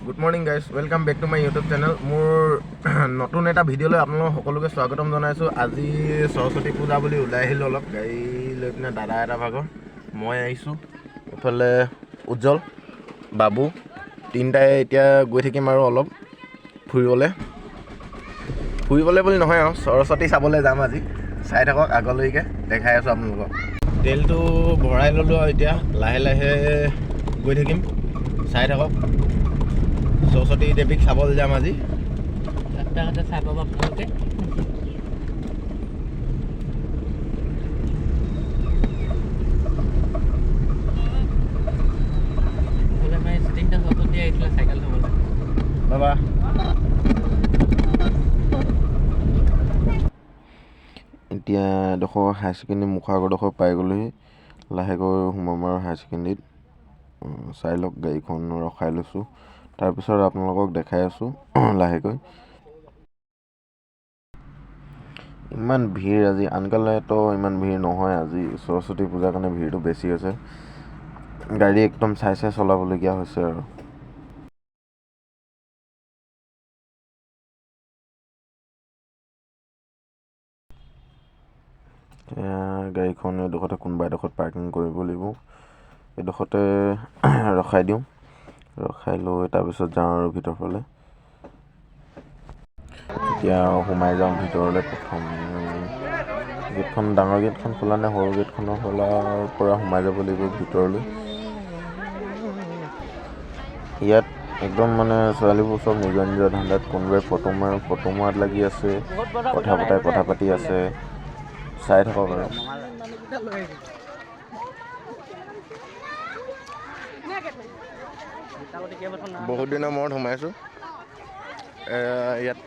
Good morning guys, welcome back to my YouTube channel. মোৰ নতুন এটা ভিডিঅ'লৈ আপোনালোক সকলোকে স্বাগতম জনাইছোঁ। আজি সৰস্বতী পূজা বুলি ওলাই আহিলোঁ অলপ গাড়ী লৈ পিনে, দাদা এটা ভাগৰ, মই আহিছোঁ, এইফালে উজ্জ্বল, বাবু, তিনিটাই এতিয়া গৈ থাকিম আৰু অলপ ফুৰিবলৈ বুলি নহয় আৰু সৰস্বতী চাবলৈ যাম আজি। চাই থাকক, আগলৈকে দেখাই আছোঁ আপোনালোকক। তেলটো ভৰাই ল'লোঁ আৰু এতিয়া লাহে লাহে গৈ থাকিম, চাই থাকক। সৰস্বতী দেৱীক চাবলৈ যাম আজি। ৰাস্তা ঘাটে চাই পাব আপোনালোকে। তিনিটা সৰস্বতী আহিছিলে চাইকেল থ'বলৈ। বাবা এতিয়া এডোখৰ হায়াৰ ছেকেণ্ডেৰী মুখৰ আগৰডোখৰ পাই গ'লোহি। লাহেকৈ সোমাম আৰু হায়াৰ ছেকেণ্ডেৰীত। চাই লওক, গাড়ীখন ৰখাই লৈছোঁ, তাৰপিছত আপোনালোকক দেখাই আছোঁ লাহেকৈ। ইমান ভিৰ আজি, আনকালেতো ইমান ভিৰ নহয়, আজি সৰস্বতী পূজাৰ কাৰণে ভিৰটো বেছি হৈছে। গাড়ী একদম চাই চলাবলগীয়া হৈছে আৰু। গাড়ীখন এইডোখৰতে কোনোবা এডোখৰত পাৰ্কিং কৰিব লাগিব। এইডোখৰতে ৰখাই দিওঁ, ৰখাই লৈ তাৰপিছত যাওঁ আৰু ভিতৰ ফালে। এতিয়া সোমাই যাওঁ ভিতৰলৈ। প্ৰথম গেটখন, ডাঙৰ গেটখন খোলা নে সৰু গেটখনৰ খোলাৰ পৰা সোমাই যাব লাগিব ভিতৰলৈ। ইয়াত একদম মানে ছোৱালীবোৰ চব নিজৰ নিজৰ ধান্দাত, কোনোবাই ফটো মৰাত লাগি আছে, কথা পাতি আছে। চাই থাকক আৰু। বহুত দিনৰ মূৰত সোমাইছোঁ ইয়াত।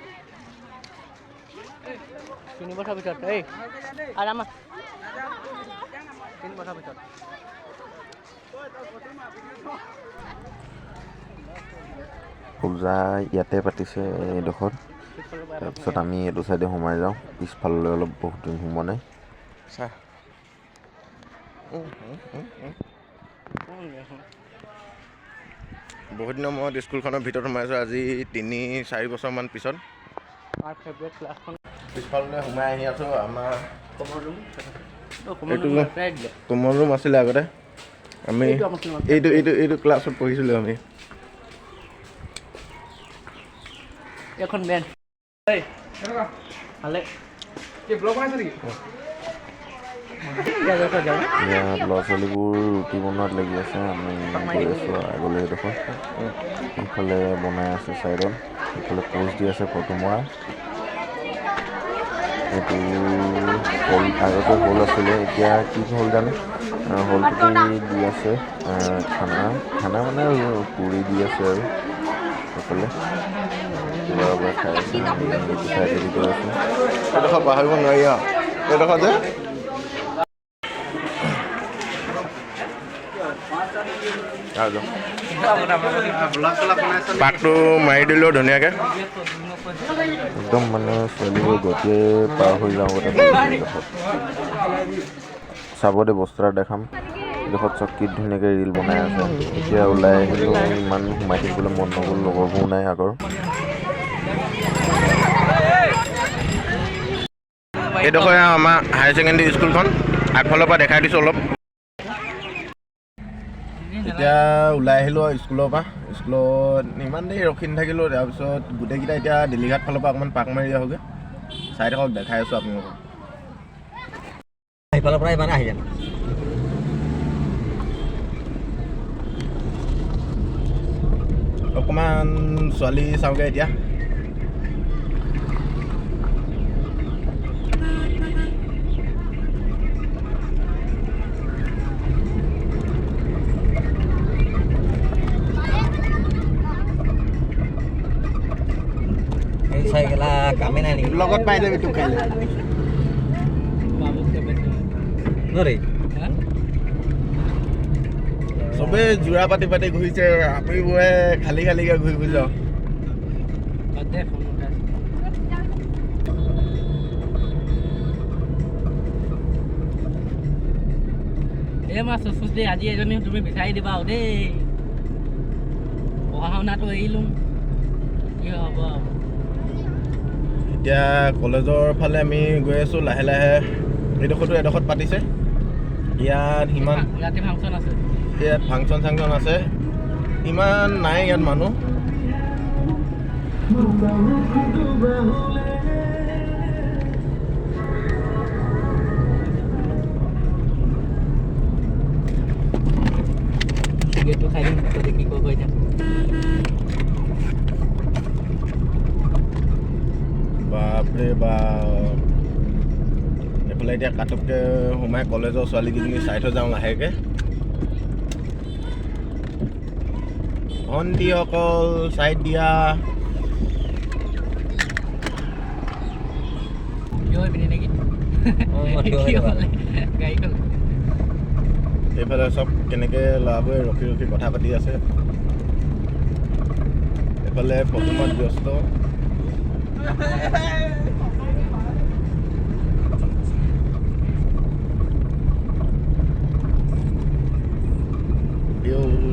3 বছৰ পিছত আৰামত 3 বছৰ পিছত পূজা ইয়াতে পাতিছে এইডোখৰত। তাৰপিছত আমি এইটো চাইডে সোমাই যাওঁ, পিছফাললৈ অলপ বহুত দিন সোমোৱা নাই। বহুত দিনৰ মূৰত স্কুলখনৰ ভিতৰত সোমাইছোঁ, আজি 3-4 বছৰমান পিছত। পিছফাললৈ সোমাই আহি আছোঁ। আমাৰ কোমল ৰুম আছিলে আগতে, আমি এইটো ক্লাছত পঢ়িছিলোঁ আমি। এখন বেঞ্চ ভালে ল'ৰা ছোৱালীবোৰ ৰুটি বনোৱাত লাগি আছে। আমি গৈ আছোঁ আগলৈ। এইডোখৰ সেইফালে বনাই আছে চাইডত, সেইফালে প'ষ্ট দি আছে ফটো মৰা। এইটো হল, আগতে হল আছিলে, এতিয়া কি হ'ল জানো। হলটো দি আছে খানা মানে পুৰি দি আছে আৰু সেইফালে কিবা খাই আছে। এইটো চাইডে দি গৈ আছোঁ। এইডোখৰ পাহৰিব নোৱাৰি আৰু এইডোখৰ যে পাকটো মাৰি দিলোঁ ধুনীয়াকৈ। একদম মানে ছোৱালীবোৰ গতিয়ে পাৰ হৈ যাওঁ গোটেই। চাব দে, বস্তু এটা দেখাম। এইডোখৰত চকীত ধুনীয়াকৈ ৰিল বনাই আছে। এতিয়া ওলাই আহিলোঁ, ইমান সোমাই থাকিবলৈ মন নগ'ল, লগৰবোৰ নাই আগৰ। এইডোখৰে আমাৰ হায়াৰ ছেকেণ্ডেৰী স্কুলখন, আগফালৰ পৰা দেখাই দিছোঁ অলপ। এতিয়া ওলাই আহিলোঁ আৰু স্কুলত ইমান দেৰি ৰখি নাথাকিলোঁ। তাৰপিছত গোটেইকেইটা এতিয়া দিলীঘাট ফালৰ পৰা অকণমান পাক মাৰি আহোঁগৈ। চাই থাকক, দেখাই আছোঁ আপোনালোকক। সেইফালৰ পৰা ইমান আহি যাম। অকণমান ছোৱালী চাওঁগৈ এতিয়া। চাইকেলা কামেই নাই নেকি? লগত পাই যাবি তোক কাইলৈ। চবেই যোৰা পাতি ঘূৰিছে, আমিবোৰে খালীকৈ ঘূৰি যাওঁ। এই মাছ আজি এজনী তুমি বিচাৰি দিবা আৰু দেই। পঢ়া শুনাটো এৰিলোঁ কি হ'ব আৰু এতিয়া কলেজৰ ফালে আমি গৈ আছোঁ লাহে লাহে এডোখৰত পাতিছে ইয়াত সিমান ৰাতি ফাংচন আছে ইয়াত ফাংচন চাংচন আছে ইমান নাই ইয়াত মানুহ চিগাৰেটটো খাই দিম তহঁতে কি কৈ থাক বাপৰে বাপ এইফালে এতিয়া কাটককৈ সোমাই কলেজৰ ছোৱালীকেইজনী চাই থৈ যাওঁ লাহেকৈ ভণ্টিসকল চাইড দিয়া হৈ পিনে নেকি গাড়ীখন এইফালে চব কেনেকৈ ল'ৰাবোৰে ৰখি ৰখি কথা পাতি আছে এইফালে ফটোমত ব্যস্ত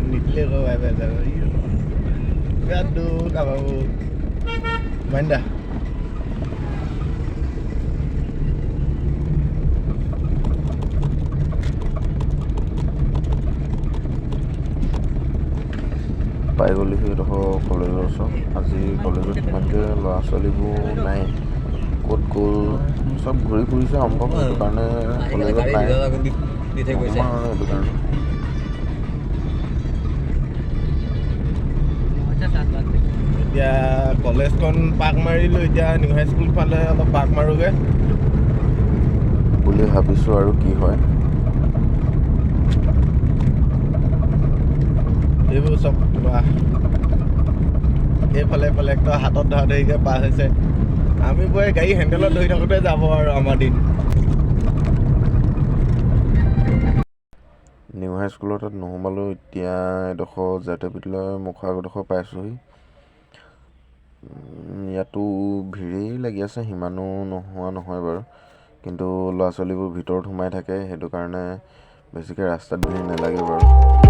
নিদিলে gaduh kamu main dah পাই গ'লো সেইডোখৰ কলেজৰ ওচৰত আজি কলেজত সিমানকৈ ল'ৰা ছোৱালীবোৰ নাই ক'ত গ'ল চব ঘূৰি ফুৰিছে সম্ভৱ সেইটো কাৰণে কলেজত নাই সেইটো কাৰণে এতিয়া কলেজখন পাক মাৰিলোঁ এতিয়া নিউ হাই স্কুল ফালে অলপ পাক মাৰোঁগৈ বুলি ভাবিছোঁ আৰু কি হয় এইবোৰ চব এইফালে এইফালে একদম হাতত ধৰা ধৰিকৈ পাৰ হৈছে আমি বোৰে গাড়ী হেণ্ডেলত ধৰি থাকোঁতে যাব আৰু আমাৰ দিন নিউ হাই স্কুলৰ তাত নোসোমালোঁ এতিয়া এডোখৰ জাতীয় বিদ্যালয়ৰ মুখৰ আগডোখৰ পাইছোঁহি ইয়াতো ভিৰেই লাগি আছে সিমানো নোহোৱা নহয় বাৰু কিন্তু ল'ৰা ছোৱালীবোৰ ভিতৰত সোমাই থাকে সেইটো কাৰণে বেছিকৈ ৰাস্তাত ভিৰ নালাগে বাৰু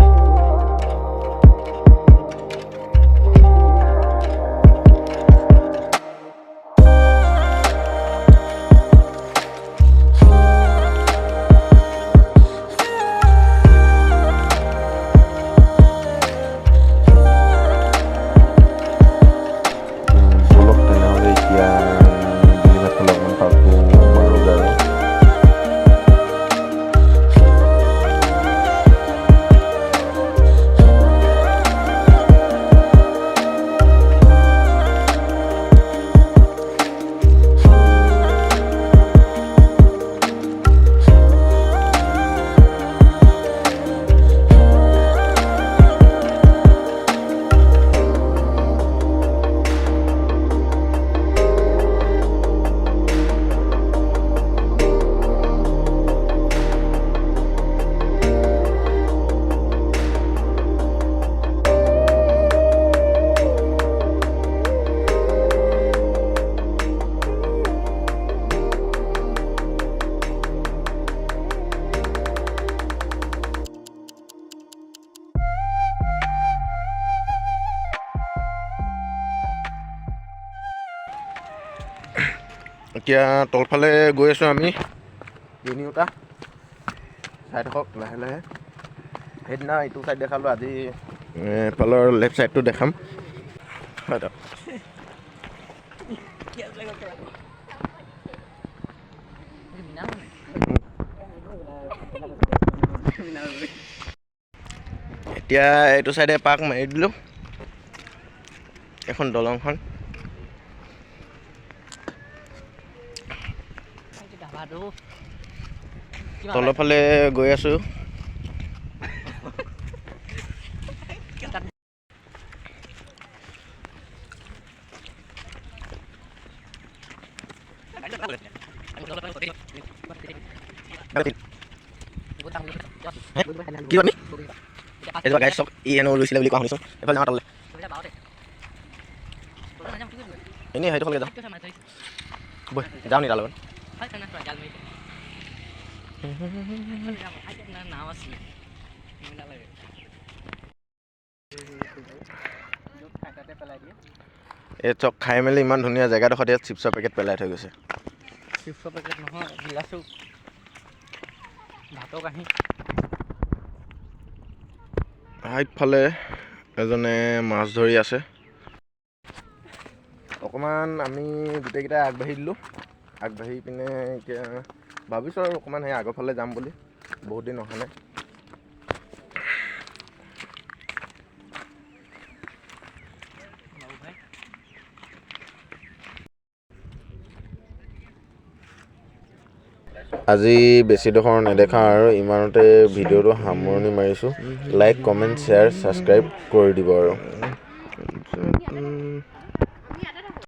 এতিয়া তলফালে গৈ আছোঁ আমি তিনিওটা চাই থাকক লাহে লাহে সেইদিনা ইটো চাইড দেখালোঁ আজি এফালৰ লেফ্ট চাইডটো দেখাম এতিয়া এইটো চাইডে পাক মাৰি দিলোঁ এখন দলংখন তলৰ ফালে গৈ আছোঁ কি আমি এজোপা গাড়ী চক ই এনো লৈছিলে বুলি কোৱা শুনিছোঁ এইফালে যাওঁ তললৈ এনেই সেইটো হ'লে যাওঁ বৈ যাওঁ নি তাৰ লগত পেলাই দিয়ে এই চক খাই মেলি ইমান ধুনীয়া জেগাডোখৰত ইয়াত চিপছৰ পেকেট পেলাই থৈ গৈছে চিপছৰ পেকেট নহয় গিলাচো ভাতৰ কাঁহী ইফালে এজনে মাছ ধৰি আছে অকণমান আমি গোটেইকেইটাই আগবাঢ়ি দিলোঁ আগবাঢ়ি পিনে এতিয়া ভাবিছোঁ আৰু অকণমান সেই আগৰ ফালে যাম বুলি বহুত দিন অহা নাই বাবু ভাই আজি বেছিডোখৰ নেদেখা আৰু ইমানতে ভিডিঅ'টো সামৰণি মাৰিছোঁ লাইক কমেণ্ট শ্বেয়াৰ ছাবস্ক্ৰাইব কৰি দিব আৰু